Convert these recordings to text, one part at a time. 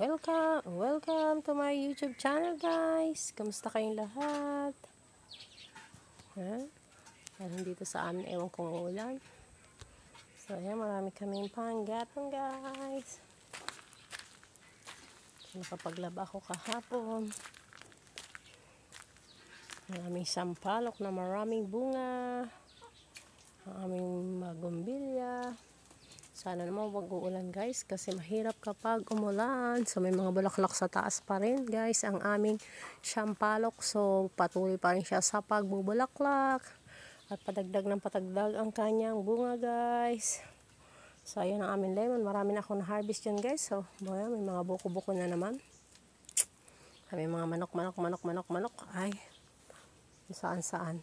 Welcome to my YouTube channel, guys. Kamusta kayong lahat? Dito sa amin, ewan kong ulan. So, ayan, marami kaming panggatong, guys. So, nakapaglaba ako kahapon. Maraming sampalok na maraming bunga. Ang aming magumbilya. Sana naman wag uulan, guys, kasi mahirap kapag umulan. So may mga bulaklak sa taas pa rin, guys, ang aming sampalok. So patuloy pa rin siya sa pagbubulaklak at patagdag ng patagdag ang kanyang bunga, guys. So ayan ang aming lemon. Marami na akong na-harvest yun, guys. So boy, may mga buko-buko na naman. May mga manok. Ay, saan.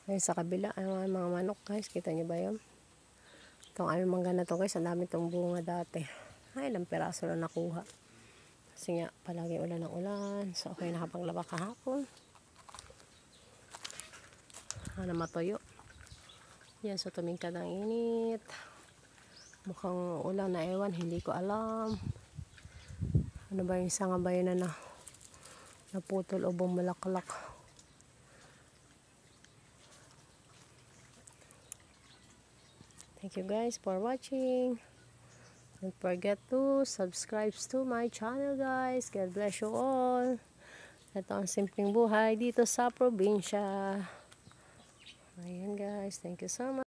Ay, sa kabila ay mga manok, guys. Kita nyo ba yun? Itong aming mangga na to, guys, ang dami itong bunga dati. Ay, ilang peraso na nakuha. Kasi nga, palagi ulan ng ulan. So, okay, nakapaglaba kahapon. Sana matuyo. Yan, so tumingkad ang init. Mukhang ulan na ewan, hindi ko alam. Ano ba yung isang bayan na naputol o bumulaklak. Thank you, guys, for watching. Don't forget to subscribe to my channel, guys. God bless you all. Ito ang simpleng buhay dito sa probinsya. Ayan, guys. Thank you so much.